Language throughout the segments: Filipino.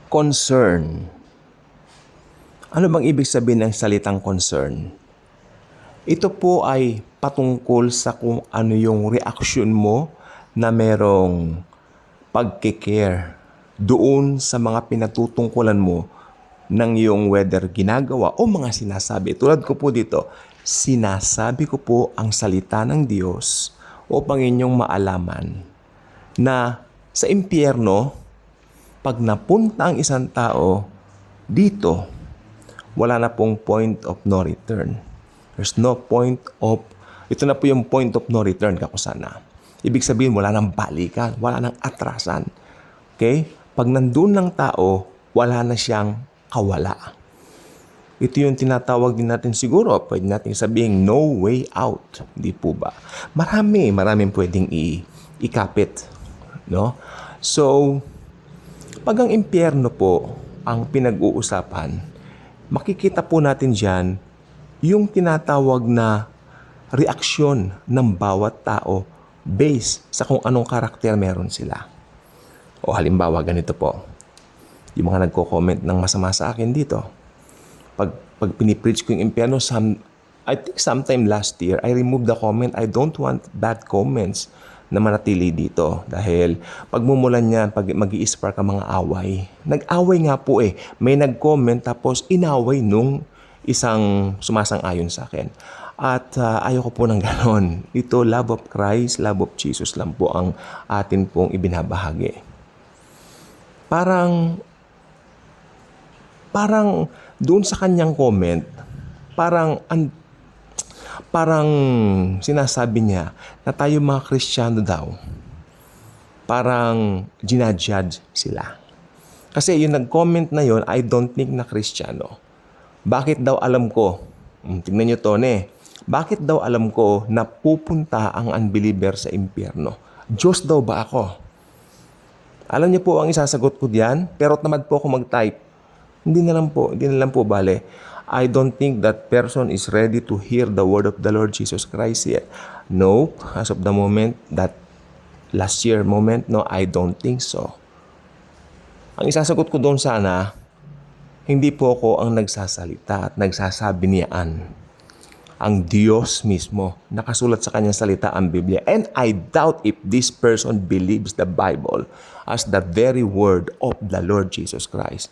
Concern. Ano bang ibig sabihin ng salitang concern? Ito po ay patungkol sa kung ano yung reaksyon mo na merong pagkikare doon sa mga pinatutungkulan mo ng iyong whether ginagawa o mga sinasabi. Tulad ko po dito, sinasabi ko po ang salita ng Diyos upang inyong maalaman na sa impyerno, pag napunta ang isang tao dito, wala na pong point of no return. There's no point of, ito na po yung point of no return, kakusana. Ibig sabihin, wala nang balikan, wala nang atrasan. Okay? Pag nandun ng tao, wala na siyang kawala. Ito yung tinatawag din natin siguro, pwede natin sabihin, no way out. Hindi po ba? Maraming pwedeng ikapit. No? So, pag ang impyerno po ang pinag-uusapan, makikita po natin dyan yung tinatawag na reaksyon ng bawat tao based sa kung anong karakter meron sila. O halimbawa, ganito po. Yung mga nagko-comment ng masama sa akin dito. Pag pinipreach ko yung impyerno, I think sometime last year, I removed the comment. I don't want bad comments na manatili dito. Dahil pagmumulan niyan, pag mag-i-spark ang mga away. Nag-away nga po eh. May nag-comment tapos inaway nung isang sumasang-ayon sa akin. At ayoko po ng ganon. Ito, love of Christ, love of Jesus lang po ang atin pong ibinabahagi. Parang doon sa kanyang comment, parang sinasabi niya na tayo mga Kristiyano daw, parang ginajudge sila. Kasi yung nag-comment na yon, I don't think na Kristiyano. Bakit daw alam ko? Tingnan nyo to, Bakit daw alam ko na pupunta ang unbeliever sa impyerno? Diyos daw ba ako? Alam niyo po ang isasagot ko diyan, pero tamad po ako mag-type. Hindi na lang po bale. I don't think that person is ready to hear the word of the Lord Jesus Christ yet. No, as of the moment, that last year moment, no, I don't think so. Ang isasagot ko doon sana, hindi po ako ang nagsasalita at nagsasabi niyaan. Ang Diyos mismo, nakasulat sa kanyang salita ang Biblia. And I doubt if this person believes the Bible as the very word of the Lord Jesus Christ.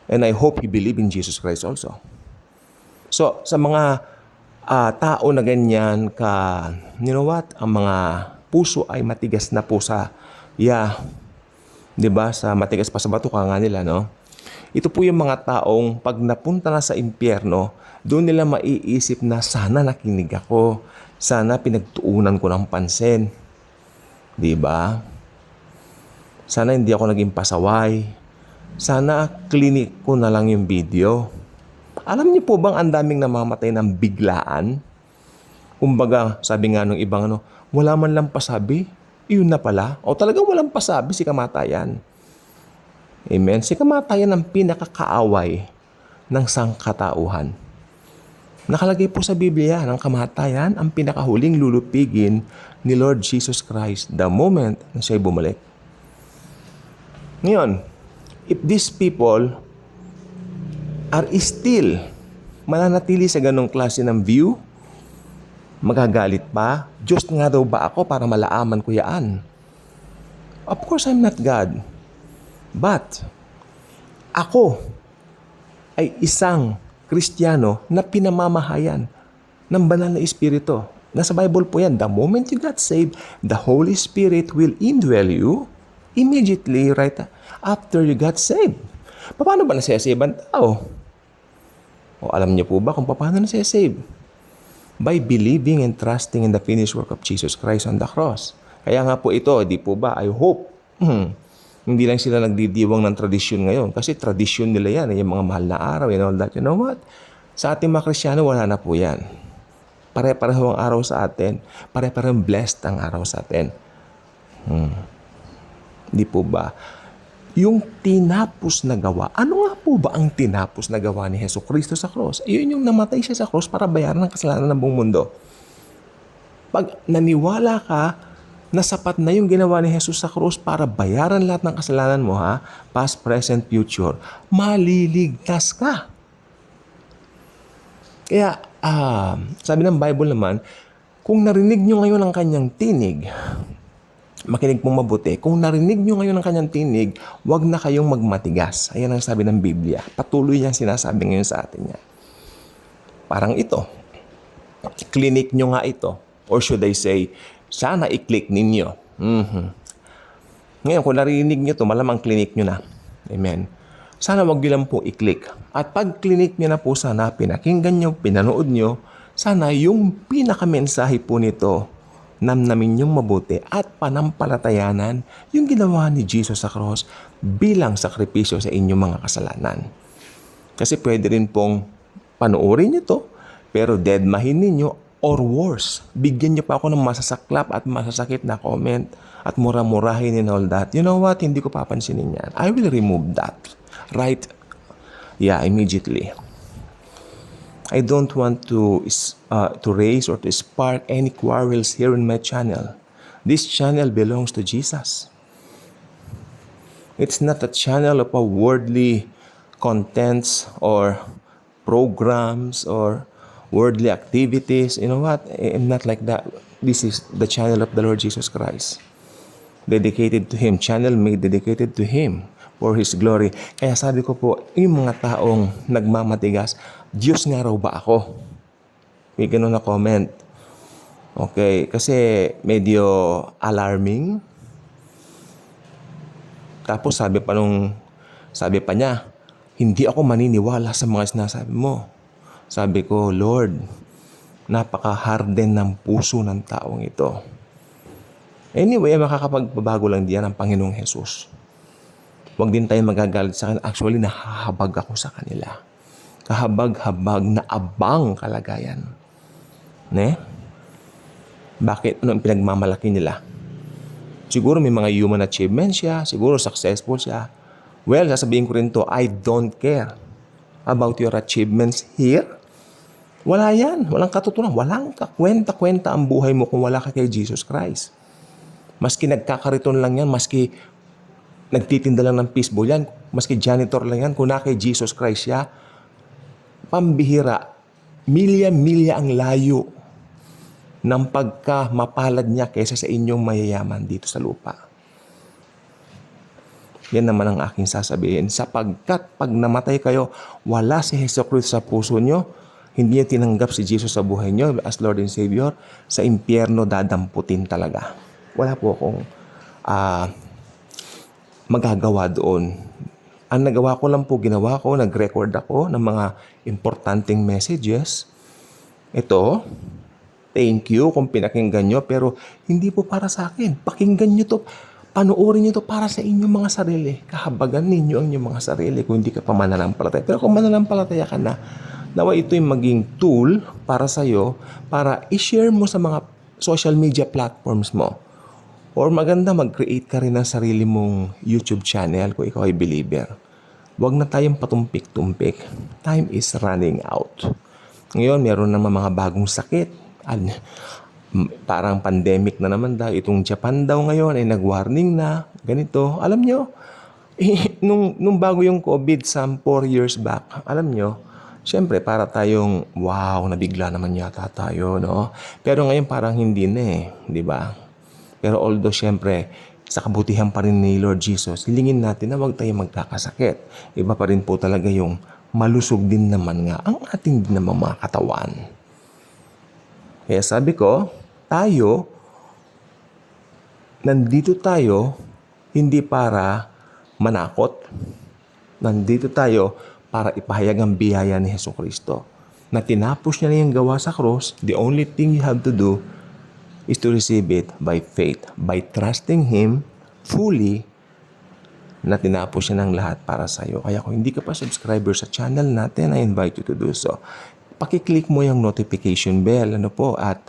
And I hope he believe in Jesus Christ also. So, sa mga tao na ganyan you know what? Ang mga puso ay matigas na po sa, diba? Sa matigas pa sa bato ka nga nila, no? Ito po yung mga taong pag napunta na sa impyerno, doon nila maiisip na sana nakinig ako, sana pinagtuunan ko ng pansin. Diba? Sana hindi ako naging pasaway. Sana klinik ko na lang yung video. Alam niyo po bang ang daming namamatay ng biglaan? Kumbaga, sabi nga nung ibang wala man lang pasabi. Iyon na pala. O talagang walang pasabi si kamatayan. Amen? Si kamatayan ang pinakakaaway ng sangkatauhan. Nakalagay po sa Biblia ng kamatayan ang pinakahuling lulupigin ni Lord Jesus Christ the moment na siya'y bumalik. Ngayon, if these people are still mananatili sa ganong klase ng view, magagalit pa, Diyos nga daw ba ako para malaaman ko yaan? Of course, I'm not God. But, ako ay isang Kristiyano na pinamamahayan ng banal na Espiritu. Nasa Bible po yan. The moment you got saved, the Holy Spirit will indwell you immediately right after you got saved. Paano ba nasasave ang tao? O alam niyo po ba kung paano nasasave? By believing and trusting in the finished work of Jesus Christ on the cross. Kaya nga po ito, di po ba, I hope, hindi lang sila nagdidiwang ng tradisyon ngayon. Kasi tradisyon nila yan, yung mga mahal na araw and all that. You know what? Sa ating mga Kristiyano, wala na po yan. Pare-pareho ang araw sa atin. Pare-pareho blessed ang araw sa atin. Di po ba? Yung tinapos na gawa. Ano nga po ba ang tinapos na gawa ni Jesucristo sa cross? Iyon yung namatay siya sa cross para bayaran ng kasalanan ng buong mundo. Pag naniwala ka na sapat na yung ginawa ni Jesus sa krus para bayaran lahat ng kasalanan mo, ha? Past, present, future. Maliligtas ka. Kaya, sabi ng Bible naman, kung narinig nyo ngayon ang kanyang tinig, makinig pong mabuti, kung narinig nyo ngayon ang kanyang tinig, huwag na kayong magmatigas. Ayan ang sabi ng Biblia. Patuloy niyang sinasabi ngayon sa atin niya. Parang ito. Clinic nyo nga ito. Or should I say, sana i-click ninyo. Ngayon, kung narinig nyo ito, malamang clinic nyo na. Amen. Sana wag nyo lang po i-click. At pag clinic nyo na po sana, pinakinggan nyo, pinanood nyo, sana yung pinakamensahe po nito, namnamin yung mabuti at panampalatayanan yung ginawa ni Jesus sa cross bilang sakripisyo sa inyong mga kasalanan. Kasi pwede rin pong panoorin nyo to, pero deadmahin ninyo or worse, bigyan nyo pa ako ng masasaklap at masasakit na comment at mura-murahin and all that. You know what? Hindi ko papansinin yan. I will remove that. Right? Yeah, immediately. I don't want to raise or to spark any quarrels here in my channel. This channel belongs to Jesus. It's not a channel of a worldly contents or programs or worldly activities. You know what? I'm not like that. This is the channel of the Lord Jesus Christ. Dedicated to Him. Channel made dedicated to Him for His glory. Kaya sabi ko po, yung mga taong nagmamatigas, Diyos nga raw ba ako? May ganun na comment. Okay, kasi medyo alarming. Tapos sabi pa niya, hindi ako maniniwala sa mga sinasabi mo. Sabi ko, Lord, napaka-harden ng puso ng taong ito. Anyway, makakapagbabago lang diyan ang Panginoong Jesus. Huwag din tayo magagalit sa akin. Actually, nahahabag ako sa kanila. Kahabag-habag na abang kalagayan. Ne? Bakit? Ano ang pinagmamalaki nila? Siguro may mga human achievements siya. Siguro successful siya. Well, sasabihin ko rin to, I don't care about your achievements here. Wala yan. Walang katutunan. Walang kakwenta-kwenta ang buhay mo kung wala ka kay Jesus Christ. Maski nagkakariton lang yan, maski nagtitinda lang ng fishbowl yan, maski janitor lang yan, kung na kay Jesus Christ siya, pambihira, milya-milya ang layo ng pagka-mapalad niya kaysa sa inyong mayayaman dito sa lupa. Yan naman ang aking sasabihin. Sapagkat pag namatay kayo, wala si Jesucristo sa puso nyo, hindi niya tinanggap si Jesus sa buhay nyo as Lord and Savior, sa impyerno dadamputin talaga. Wala po akong magagawa doon. Ang nagawa ko lang po, ginawa ko, nag-record ako ng mga importanteng messages. Ito, thank you kung pinakinggan nyo, pero hindi po para sa akin. Pakinggan nyo to, panoorin nyo to para sa inyong mga sarili. Kahabagan ninyo ang inyong mga sarili kung hindi ka pa mananampalataya. Pero kung mananampalataya ka na, nawa ito'y maging tool para sa'yo, para i-share mo sa mga social media platforms mo. Or maganda, mag-create ka rin ng sarili mong YouTube channel kung ikaw ay believer. Huwag na tayong patumpik-tumpik. Time is running out. Ngayon, meron naman mga bagong sakit. Parang pandemic na naman daw. Itong Japan daw ngayon ay nag-warning na. Ganito. Alam nyo, nung bago yung COVID some 4 years back, alam nyo, siyempre para tayong, wow, nabigla naman yata tayo, no? Pero ngayon parang hindi na di ba? Pero although siyempre, sa kabutihan pa rin ni Lord Jesus, hilingin natin na huwag tayo magkakasakit. Iba pa rin po talaga yung malusog din naman nga ang ating din naman mga katawan. Kaya sabi ko, nandito tayo hindi para manakot. Nandito tayo para ipahayag ang biyaya ni Jesucristo. Na tinapos niya na yung gawa sa cross, the only thing you have to do is to receive it by faith, by trusting Him fully na tinapos siya ng lahat para sa iyo. Kaya kung hindi ka pa subscriber sa channel natin, I invite you to do so. Pakiclick mo yung notification bell, at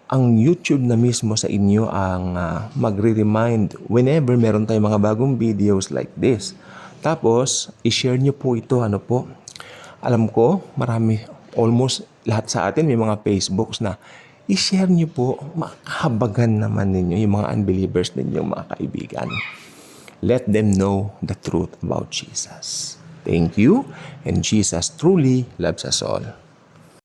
ang YouTube na mismo sa inyo ang magre-remind whenever meron tayong mga bagong videos like this. Tapos, i-share nyo po ito, Alam ko, almost lahat sa atin may mga Facebooks na i-share niyo po, makahabagan naman ninyo yung mga unbelievers ninyong mga kaibigan. Let them know the truth about Jesus. Thank you, and Jesus truly loves us all.